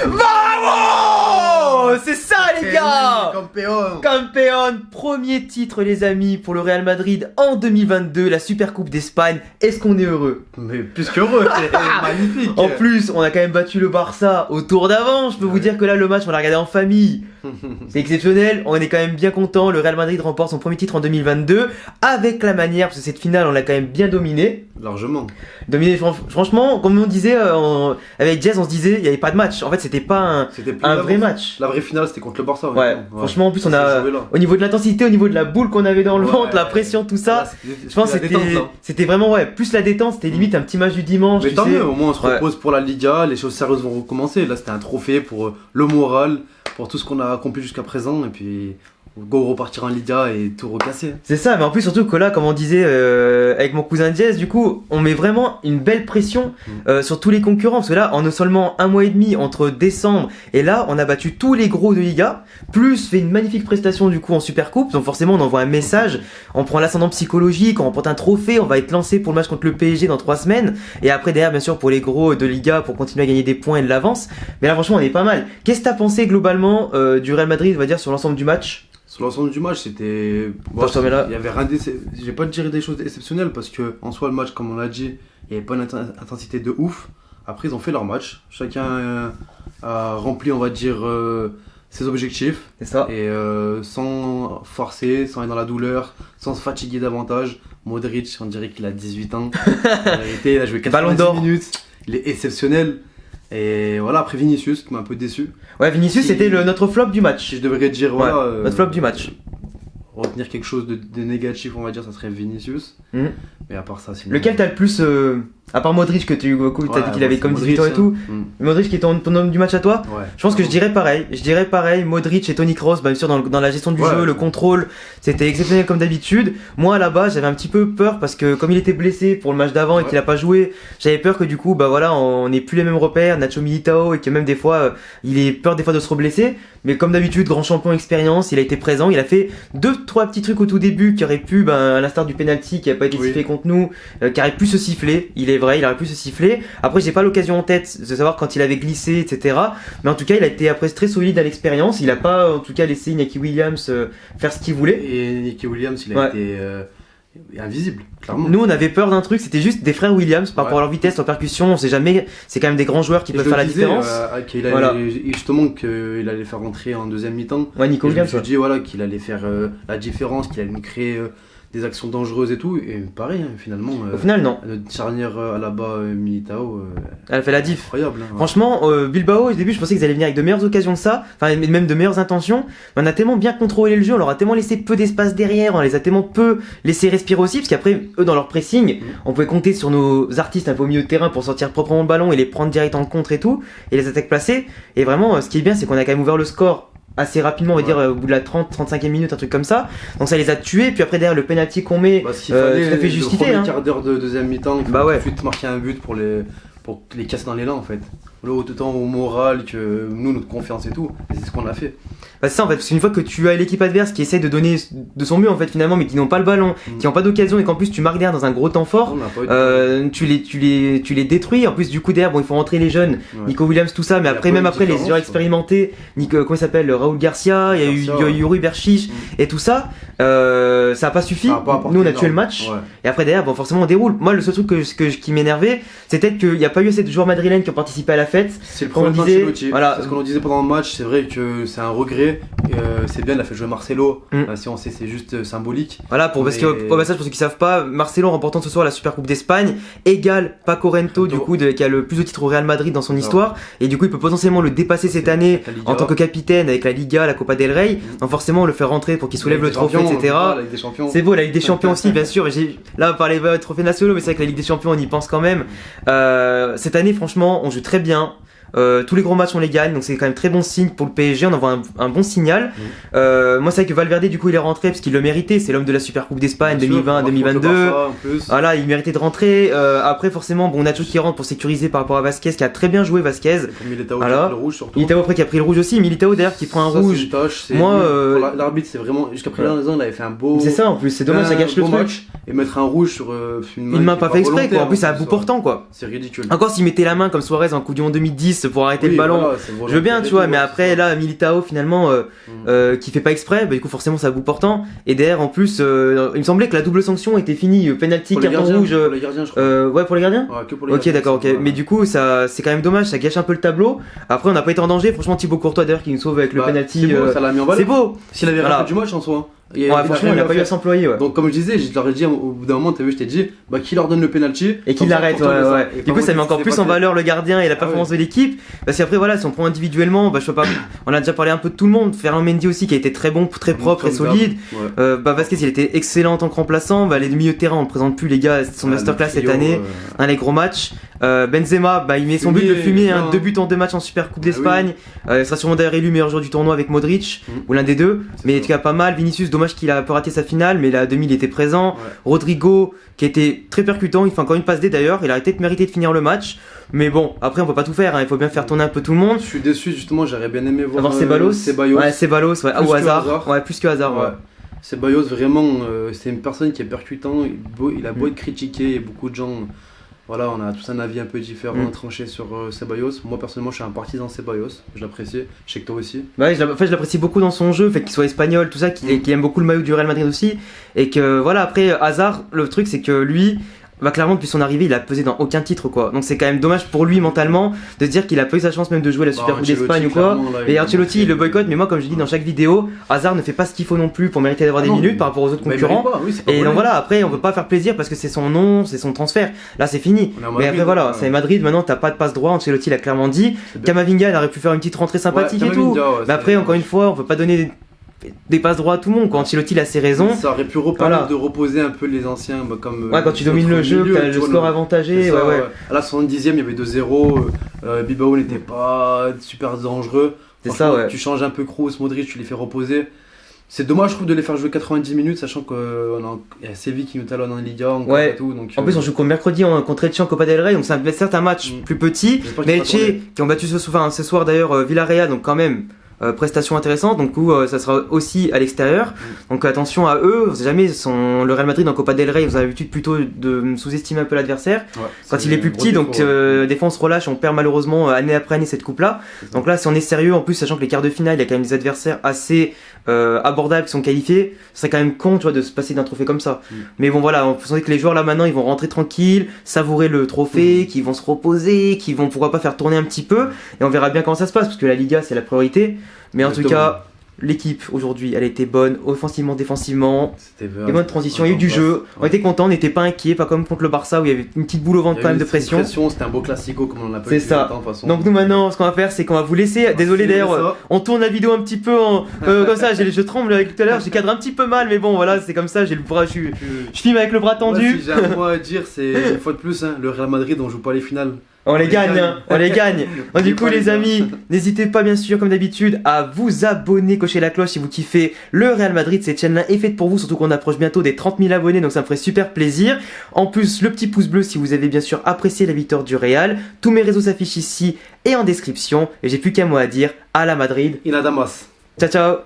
Vamos! C'est ça les gars! Campeón. Campeón, premier titre les amis pour le Real Madrid en 2022, la Supercoupe d'Espagne. Est-ce qu'on est heureux? Mais plus qu'heureux, c'est magnifique. En plus, on a quand même battu le Barça au tour d'avant. Je peux vous dire que là, le match, on l'a regardé en famille. C'est exceptionnel. On est quand même bien content. Le Real Madrid remporte son premier titre en 2022 avec la manière, parce que cette finale, on l'a quand même bien dominé. Largement. Dominé, franchement, comme on disait avec Jazz, on se disait, il n'y avait pas de match. En fait, c'était pas un vrai match. La vraie finale, c'était contre le Barça. Ouais. Franchement, en plus, on a au niveau de l'intensité, au niveau de la boule qu'on avait dans le ventre, la pression, tout ça. Je pense que c'était vraiment plus la détente. C'était limite un petit match du dimanche. Mais tant mieux, au moins on se repose pour la Liga. Les choses sérieuses vont recommencer. Là, c'était un trophée pour le moral, pour tout ce qu'on a accompli jusqu'à présent. Et puis, go repartir en Liga et tout recasser. C'est ça, mais en plus surtout que là, comme on disait avec mon cousin Jess, du coup, on met vraiment une belle pression sur tous les concurrents. Parce que là, en seulement un mois et demi entre décembre et là, on a battu tous les gros de Liga, plus fait une magnifique prestation du coup en Supercoupe. Donc forcément, on envoie un message, on prend l'ascendant psychologique, on remporte un trophée, on va être lancé pour le match contre le PSG dans 3 semaines. Et après derrière, bien sûr, pour les gros de Liga, pour continuer à gagner des points et de l'avance. Mais là, franchement, on est pas mal. Qu'est-ce que t'as pensé globalement du Real Madrid, on va dire, sur l'ensemble du match? Sur l'ensemble du match, c'était. Il y avait rien je vais pas te dire des choses exceptionnelles parce que en soi, le match, comme on l'a dit, il n'y avait pas une intensité de ouf. Après, ils ont fait leur match. Chacun a rempli, on va dire, ses objectifs. C'est ça. Et sans forcer, sans être dans la douleur, sans se fatiguer davantage. Modric, on dirait qu'il a 18 ans. En réalité, il a joué 90 minutes. Il est exceptionnel. Et voilà, après Vinicius, qui m'a un peu déçu. Ouais, Vinicius, c'était notre flop du match. Si je devrais dire, voilà. Notre flop du match. Retenir quelque chose de négatif, on va dire, ça serait Vinicius. Mais à part ça, sinon. Lequel t'as le plus. À part Modric, que t'as dit qu'il avait comme 18 ans et tout. Modric qui est ton homme du match à toi. Je pense que je dirais pareil. Modric et Toni Kroos, bien sûr, dans la gestion du jeu, le contrôle, c'était exceptionnel comme d'habitude. Moi, là-bas, j'avais un petit peu peur parce que comme il était blessé pour le match d'avant et qu'il a pas joué, j'avais peur que du coup, bah voilà, on n'ait plus les mêmes repères, Nacho Militao, et que même des fois, il ait peur des fois de se reblesser. Mais comme d'habitude, grand champion expérience, il a été présent, il a fait 2-3 petits trucs au tout début qui auraient pu, à l'instar du penalty qui a pas été sifflé contre nous, qui aurait pu se siffler. Il est vrai, il aurait pu se siffler. Après, j'ai pas l'occasion en tête de savoir quand il avait glissé, etc. Mais en tout cas, il a été après très solide à l'expérience. Il a pas, en tout cas, laissé Iñaki Williams faire ce qu'il voulait. Et Iñaki Williams, il a été invisible, clairement. Nous, on avait peur d'un truc, c'était juste des frères Williams par rapport à leur vitesse, leur percussion. On sait jamais, c'est quand même des grands joueurs qui peuvent faire la différence. Justement, qu'il allait faire rentrer en deuxième mi-temps. Ouais, Nico Williams. Je me suis dit qu'il allait faire la différence, qu'il allait nous créer des actions dangereuses et tout, et pareil, finalement. Au final, non. Notre charnière à la bas Militao. Elle a fait la diff. Incroyable. Franchement, Bilbao, au début, je pensais qu'ils allaient venir avec de meilleures occasions que ça, enfin, même de meilleures intentions. Mais on a tellement bien contrôlé le jeu, on leur a tellement laissé peu d'espace derrière, on les a tellement peu laissé respirer aussi, parce qu'après, eux, dans leur pressing, on pouvait compter sur nos artistes un peu au milieu de terrain pour sortir proprement le ballon et les prendre direct en contre et tout, et les attaques placées. Et vraiment, ce qui est bien, c'est qu'on a quand même ouvert le score assez rapidement, on va dire au bout de la 30-35e minute, un truc comme ça. Donc ça les a tués, puis après derrière le penalty qu'on met, s'il fallait tout à fait justifié. Le quart d'heure de deuxième mi-temps, il faut tout de suite marquer un but pour les casser dans l'élan en fait. Là, autant au moral que nous, notre confiance et tout, et c'est ce qu'on a fait. C'est ça en fait, parce qu'une fois que tu as l'équipe adverse qui essaie de donner de son mieux en fait finalement, mais qui n'ont pas le ballon, qui n'ont pas d'occasion et qu'en plus tu marques derrière dans un gros temps fort, tu les détruis. En plus du coup derrière, il faut rentrer les jeunes, Nico Williams, tout ça, mais après même après les joueurs expérimentés, comment il s'appelle, Raúl Garcia, il y a eu Yuri Berchiche et tout ça, ça a pas suffi. Nous on a tué le match et après derrière, forcément on déroule. Moi le seul truc qui m'énervait, c'était qu'il n'y a pas eu assez de joueurs madrilènes qui ont participé à la fête. C'est le problème d'Ancelotti. C'est ce qu'on disait pendant le match, c'est vrai que c'est un regret. C'est bien, il a fait jouer Marcelo, si on sait c'est juste symbolique. Voilà, parce qu'au passage, pour ceux qui savent pas, Marcelo remportant ce soir la Supercoupe d'Espagne égale Paco Rento, du coup, qui a le plus de titres au Real Madrid dans son histoire, et du coup il peut potentiellement le dépasser cette année en tant que capitaine avec la Liga, la Copa del Rey, donc forcément on le fait rentrer pour qu'il soulève le trophée, etc. C'est beau, la Ligue des Champions aussi, bien sûr. Là on parlait de trophée nationaux, mais c'est vrai que la Ligue des Champions on y pense quand même. Cette année franchement on joue très bien. Tous les gros matchs on les gagne, donc c'est quand même très bon signe pour le PSG, on envoie un bon signal. Moi c'est vrai que Valverde du coup il est rentré parce qu'il le méritait, c'est l'homme de la Supercoupe d'Espagne 2020-2022. Voilà, il méritait de rentrer. Après forcément Nacho qui rentre pour sécuriser par rapport à Vasquez qui a très bien joué Vasquez. Militao qui a pris le rouge surtout. Militao après qui a pris le rouge aussi, Militao d'ailleurs qui prend un rouge. Moi l'arbitre c'est vraiment jusqu'à présent il avait fait un beau. C'est ça en plus, c'est dommage, ça gâche le truc. Et mettre un rouge sur une main pas fait exprès quoi, en plus c'est à bout portant quoi. C'est ridicule. Encore s'il mettait la main comme Suarez en Coupe du Monde 2010 Suisse pour arrêter le ballon. Voilà, je veux bien, tu vois, mais après, là, Militao, finalement, qui fait pas exprès, bah, du coup, forcément, ça a bout portant. Et derrière, en plus, il me semblait que la double sanction était finie. Penalty, carton rouge. Pour les gardiens, je crois. Ouais, pour les gardiens. Ouais, que pour les gardiens. Ok, d'accord, ok. Mais du coup, c'est quand même dommage, ça gâche un peu le tableau. Après, on n'a pas été en danger. Franchement, Thibaut Courtois, d'ailleurs, qui nous sauve avec le penalty. C'est beau, ça l'a mis en valeur. C'est beau. S'il avait fait du match en soi. Franchement, il a pas eu à s'employer. Ouais. Donc, comme je disais, je leur ai dit au bout d'un moment, je t'ai dit, qui leur donne le penalty et qu'il l'arrête. Ouais. Du coup, ça met encore plus en valeur le gardien et la performance de l'équipe. Parce qu'après, voilà, si on prend individuellement, je peux pas. On a déjà parlé un peu de tout le monde. Ferland Mendy aussi, qui a été très bon, très propre, très solide. Vasquez, il était excellent en tant que remplaçant. Les milieux de terrain, on ne présente plus, les gars. C'est son masterclass cette année. Dans les gros matchs. Benzema, il met son but de fumier, 2 buts en 2 matchs en Super Coupe d'Espagne. Il sera sûrement d'ailleurs élu meilleur joueur du tournoi avec Modric ou l'un des deux. Mais en tout cas, pas mal. Vinicius, dommage qu'il a un peu raté sa finale, mais la demi il était présent. Rodrigo, qui était très percutant, il fait encore une passe D d'ailleurs. Il a peut-être mérité de finir le match. Mais bon, après on peut pas tout faire, il faut bien faire tourner un peu tout le monde. Je suis déçu justement, j'aurais bien aimé voir Ceballos. Ouais, Ceballos, au hasard. Ouais, plus que hasard. Ouais. Ceballos, vraiment, c'est une personne qui est percutant. Il a beau être critiqué, et beaucoup de gens. Voilà, on a tous un avis un peu différent, tranché sur Ceballos. Moi personnellement, je suis un partisan Ceballos, je l'apprécie. Je sais que toi aussi. Ouais, je l'apprécie beaucoup dans son jeu, fait qu'il soit espagnol, tout ça, qu'il aime beaucoup le maillot du Real Madrid aussi. Et que voilà, après, Hazard, le truc c'est que lui, clairement depuis son arrivée, il a pesé dans aucun titre quoi. Donc c'est quand même dommage pour lui mentalement de se dire qu'il a pas eu sa chance même de jouer la Super Coupe d'Espagne ou quoi. Et Ancelotti il le boycotte, mais moi comme je dis dans chaque vidéo, Hazard ne fait pas ce qu'il faut non plus pour mériter d'avoir des minutes par rapport aux autres concurrents. Et donc voilà, après on peut pas faire plaisir parce que c'est son nom, c'est son transfert. Là c'est fini. Mais après voilà, c'est Madrid, maintenant t'as pas de passe droit, Ancelotti l'a clairement dit. Camavinga il aurait pu faire une petite rentrée sympathique et tout. Mais après encore une fois, on peut pas donner des passes droits à tout le monde. Quand Ancelotti a ses raisons, ça aurait pu permettre de reposer un peu les anciens comme quand tu domines le jeu, que t'as le score avantagé. À la 70e il y avait 2-0, Bilbao n'était pas super dangereux. C'est ça, ouais. Tu changes un peu Kroos, Modric, tu les fais reposer. C'est dommage je trouve de les faire jouer 90 minutes sachant qu'il y a Séville qui nous talonne en Liga et tout, donc, en plus on joue mercredi contre Elche en Copa del Rey, donc c'est certes un match plus petit, mais Elche qui ont battu ce soir d'ailleurs Villarreal, donc quand même prestation intéressante, donc ça sera aussi à l'extérieur. Donc attention à eux, vous savez jamais le Real Madrid en Copa del Rey, vous avez l'habitude plutôt de sous-estimer un peu l'adversaire quand il est plus petit, donc des fois on se relâche, on perd malheureusement année après année cette coupe là. Donc là si on est sérieux, en plus sachant que les quarts de finale il y a quand même des adversaires assez abordables qui sont qualifiés, ce serait quand même con de se passer d'un trophée comme ça. Mais bon voilà, on sent que les joueurs là maintenant ils vont rentrer tranquilles, savourer le trophée, qu'ils vont se reposer, qu'ils vont pourquoi pas faire tourner un petit peu, et on verra bien comment ça se passe parce que la Liga c'est la priorité. Mais en tout cas, l'équipe aujourd'hui, elle était bonne, offensivement, défensivement. C'était des bonnes transitions, il y a eu du jeu. On était contents, on n'était pas inquiets, pas comme contre le Barça où il y avait une petite boule au ventre quand même de pression. C'était un beau classico comme on l'a pas eu. C'est ça. Donc nous maintenant, ce qu'on va faire, c'est qu'on va vous laisser. Désolé d'ailleurs, on tourne la vidéo un petit peu comme ça. Je tremble avec tout à l'heure, j'ai cadré un petit peu mal, mais bon voilà, c'est comme ça. J'ai le bras, je filme avec le bras tendu. Si j'ai un mot à dire, c'est une fois de plus, le Real Madrid, on joue pas les finales. On les gagne. Donc, du coup les amis, n'hésitez pas bien sûr comme d'habitude à vous abonner, cocher la cloche si vous kiffez le Real Madrid. Cette chaîne là est faite pour vous, surtout qu'on approche bientôt des 30 000 abonnés, donc ça me ferait super plaisir. En plus le petit pouce bleu si vous avez bien sûr apprécié la victoire du Real. Tous mes réseaux s'affichent ici et en description. Et j'ai plus qu'un mot à dire, à la Madrid. Il a Damas. Ciao ciao.